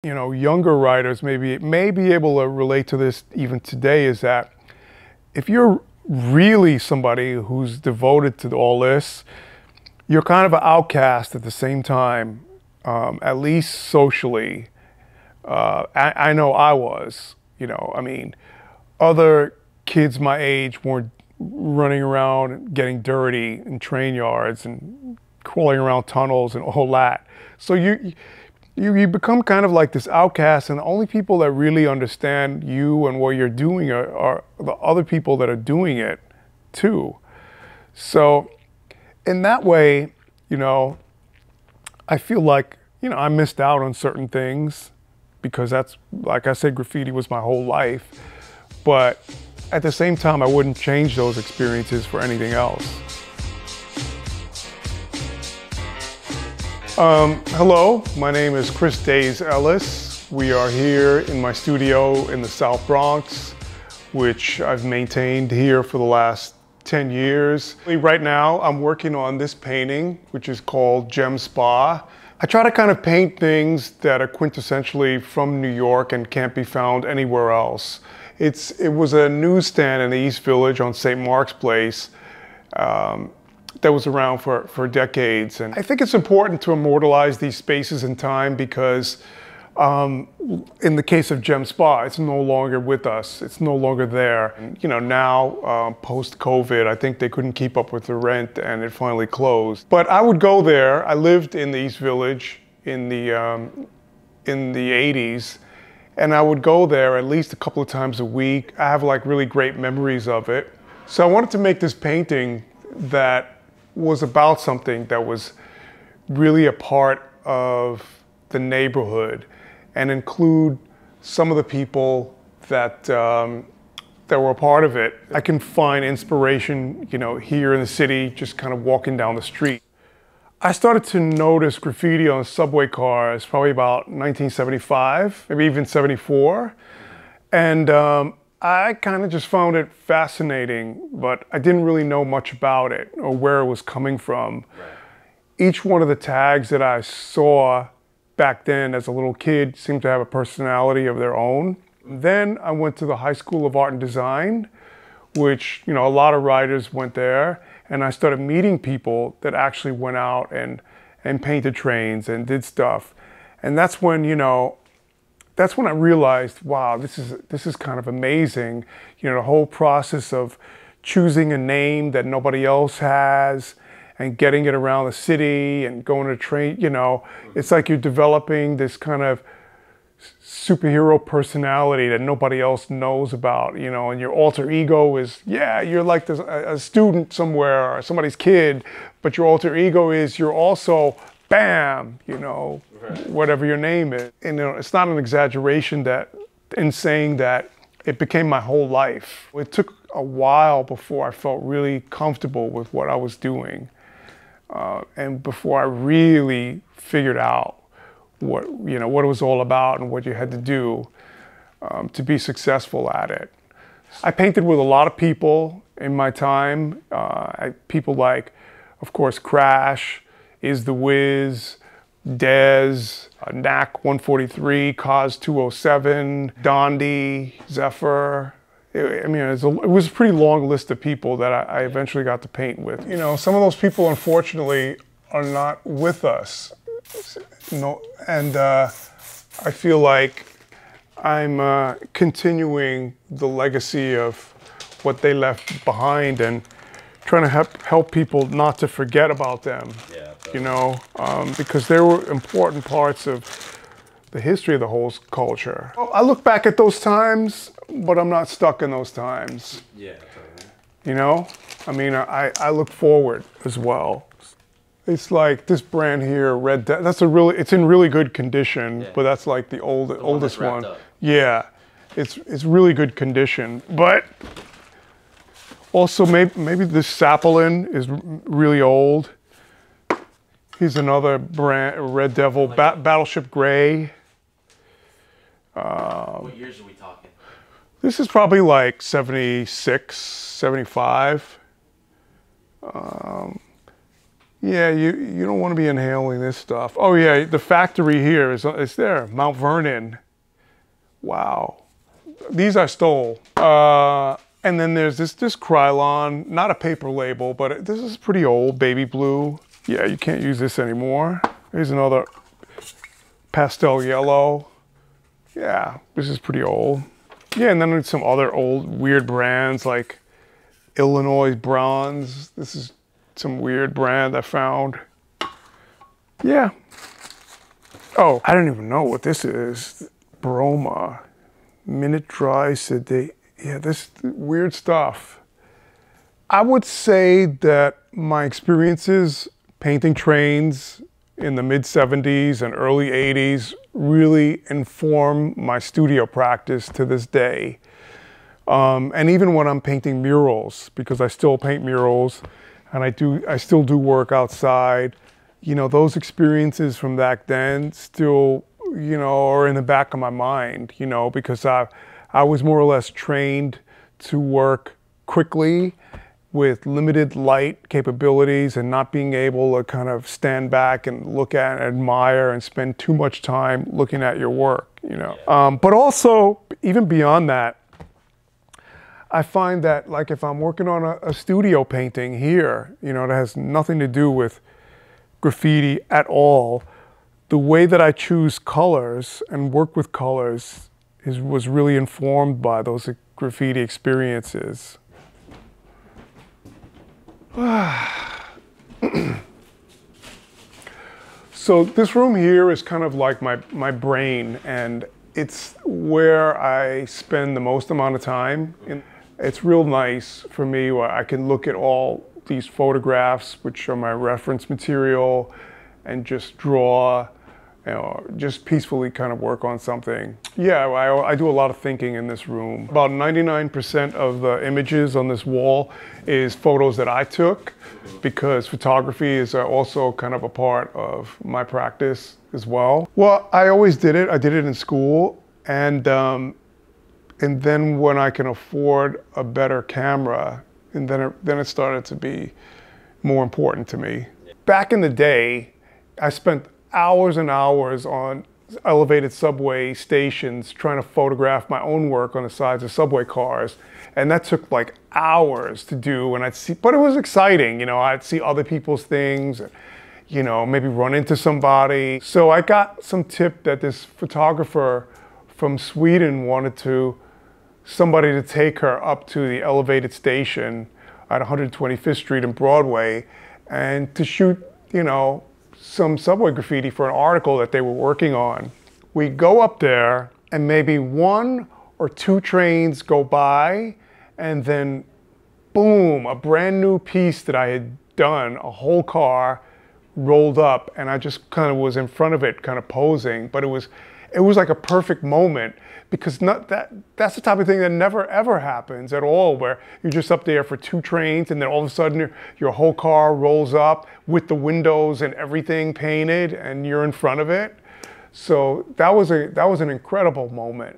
you know, younger writers may be able to relate to this even today, is that if you're really somebody who's devoted to all this, you're kind of an outcast at the same time, at least socially. I know I was, you know, I mean, other kids my age weren't running around getting dirty in train yards and crawling around tunnels and all that. So you become kind of like this outcast, and the only people that really understand you and what you're doing are the other people that are doing it too. So in that way, you know, I feel like, you know, I missed out on certain things because that's, like I said, graffiti was my whole life. But at the same time, I wouldn't change those experiences for anything else. Hello, my name is Daze Ellis. We are here in my studio in the South Bronx, which I've maintained here for the last 10 years. Right now, I'm working on this painting, which is called Gem Spa. I try to kind of paint things that are quintessentially from New York and can't be found anywhere else. It was a newsstand in the East Village on St. Mark's Place that was around for decades. And I think it's important to immortalize these spaces in time because in the case of Gem Spa, it's no longer with us. It's no longer there. And, you know, now, post-COVID, I think they couldn't keep up with the rent and it finally closed. But I would go there. I lived in the East Village in the 80s. And I would go there at least a couple of times a week. I have like really great memories of it. So I wanted to make this painting that was about something that was really a part of the neighborhood and include some of the people that that were a part of it. I can find inspiration, you know, here in the city, just kind of walking down the street. I started to notice graffiti on subway cars probably about 1975, maybe even 74. And I kind of just found it fascinating, but I didn't really know much about it or where it was coming from. Right. Each one of the tags that I saw back then as a little kid seemed to have a personality of their own. Then I went to the High School of Art and Design, which, you know, a lot of writers went there, and I started meeting people that actually went out and painted trains and did stuff. And that's when, you know, that's when I realized, wow, this is kind of amazing. You know, the whole process of choosing a name that nobody else has and getting it around the city and going to train, you know, it's like you're developing this kind of superhero personality that nobody else knows about, you know, and your alter ego is, yeah, you're like this, a student somewhere or somebody's kid, but your alter ego is you're also, bam, you know, whatever your name is. And you know, it's not an exaggeration that in saying that it became my whole life. It took a while before I felt really comfortable with what I was doing. And before I really figured out what it was all about and what you had to do to be successful at it. I painted with a lot of people in my time. People like, of course, Crash, Is the Wiz, Daze, Knack 143, Cause 207, Dondi, Zephyr. I mean, it was a pretty long list of people that I eventually got to paint with. You know, some of those people, unfortunately, are not with us. No, and I feel like I'm continuing the legacy of what they left behind and trying to help people not to forget about them. Yeah, you know, because they were important parts of the history of the whole culture. I look back at those times, but I'm not stuck in those times. Yeah, totally. You know, I mean, I look forward as well. It's like this brand here, Red Death. It's in really good condition, yeah. But that's like the oldest one. Yeah, it's really good condition. But also maybe this Sapelin is really old. Here's another brand, Red Devil, Battleship Gray. What years are we talking? This is probably like 76, 75. Yeah, you don't want to be inhaling this stuff. Oh yeah, the factory here is there, Mount Vernon. Wow. These I stole. And then there's this Krylon, not a paper label, but this is pretty old, baby blue. Yeah, you can't use this anymore. Here's another pastel yellow. Yeah, this is pretty old. Yeah, and then there's some other old weird brands like Illinois Bronze. This is some weird brand I found. Yeah. Oh, I don't even know what this is. Broma. Minute dry sedate. Yeah, this weird stuff. I would say that my experiences painting trains in the mid 70s and early 80s really inform my studio practice to this day. And even when I'm painting murals, because I still paint murals and I still do work outside, you know, those experiences from back then still, you know, are in the back of my mind, you know, because I was more or less trained to work quickly with limited light capabilities and not being able to kind of stand back and look at and admire and spend too much time looking at your work, you know. But also, even beyond that, I find that like if I'm working on a studio painting here, you know, that has nothing to do with graffiti at all, the way that I choose colors and work with colors was really informed by those graffiti experiences. So this room here is kind of like my brain, and it's where I spend the most amount of time. It's real nice for me where I can look at all these photographs, which are my reference material, and just draw, you know, just peacefully kind of work on something. Yeah, I do a lot of thinking in this room. About 99% of the images on this wall is photos that I took, because photography is also kind of a part of my practice as well. Well, I always did it. I did it in school, and then when I can afford a better camera, and then it started to be more important to me. Back in the day, I spent hours and hours on elevated subway stations trying to photograph my own work on the sides of subway cars. And that took like hours to do, and but it was exciting, you know, I'd see other people's things, you know, maybe run into somebody. So I got some tip that this photographer from Sweden wanted somebody to take her up to the elevated station at 125th Street and Broadway and to shoot, you know, some subway graffiti for an article that they were working on. We go up there and maybe 1 or 2 trains go by, and then boom, a brand new piece that I had done, a whole car rolled up, and I just kind of was in front of it kind of posing, but it was like a perfect moment, because that's the type of thing that never ever happens at all, where you're just up there for 2 trains and then all of a sudden your whole car rolls up with the windows and everything painted and you're in front of it. So that was an incredible moment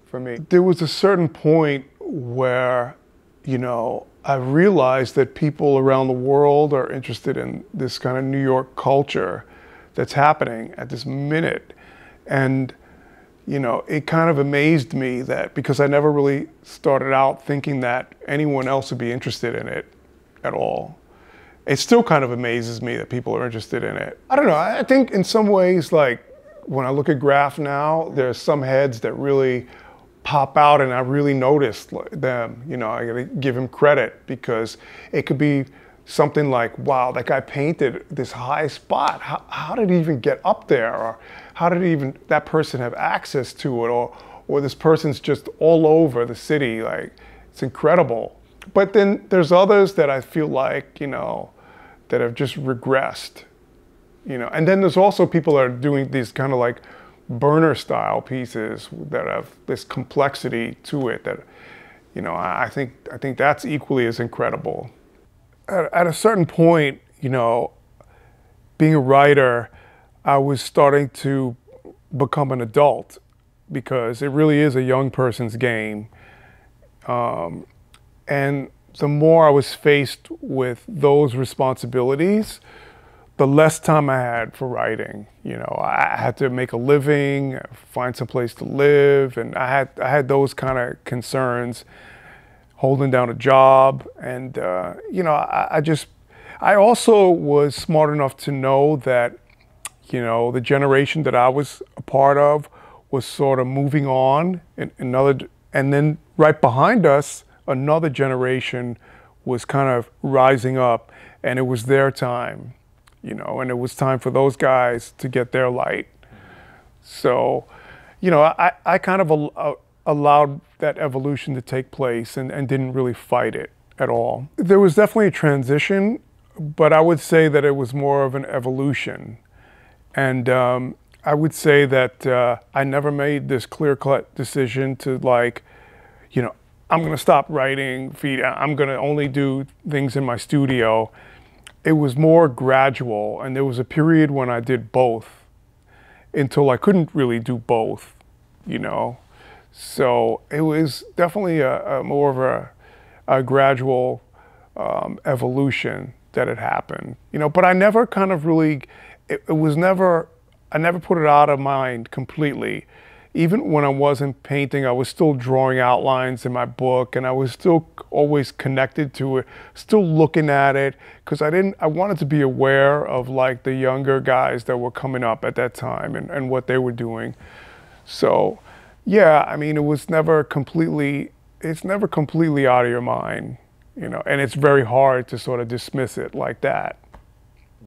for me. There was a certain point where, you know, I realized that people around the world are interested in this kind of New York culture that's happening at this minute. And you know, it kind of amazed me that, because I never really started out thinking that anyone else would be interested in it at all. It still kind of amazes me that people are interested in it. I don't know, I think in some ways, like when I look at graph now, there's some heads that really pop out and I really noticed them. You know, I gotta give him credit, because it could be something like, wow, that guy painted this high spot. How did he even get up there? Or how did that person have access to it? Or this person's just all over the city. Like, it's incredible. But then there's others that I feel like, you know, that have just regressed, you know. And then there's also people that are doing these kind of like burner style pieces that have this complexity to it that, you know, I think that's equally as incredible. At a certain point, you know, being a writer, I was starting to become an adult, because it really is a young person's game. And the more I was faced with those responsibilities, the less time I had for writing. You know, I had to make a living, find some place to live, and I had those kind of concerns, holding down a job, and you know, I also was smart enough to know that, you know, the generation that I was a part of was sort of moving on, and then right behind us, another generation was kind of rising up, and it was their time, you know, and it was time for those guys to get their light. So, you know, I kind of allowed that evolution to take place and didn't really fight it at all. There was definitely a transition, but I would say that it was more of an evolution. And I would say that I never made this clear-cut decision to, like, you know, I'm going to stop writing feed. I'm going to only do things in my studio. It was more gradual, and there was a period when I did both until I couldn't really do both, you know. So it was definitely a more of a gradual evolution that had happened, you know. But I never kind of really, I never put it out of mind completely. Even when I wasn't painting, I was still drawing outlines in my book, and I was still always connected to it, still looking at it, because I wanted to be aware of, like, the younger guys that were coming up at that time and what they were doing. So, yeah, I mean, it's never completely out of your mind, you know, and it's very hard to sort of dismiss it like that.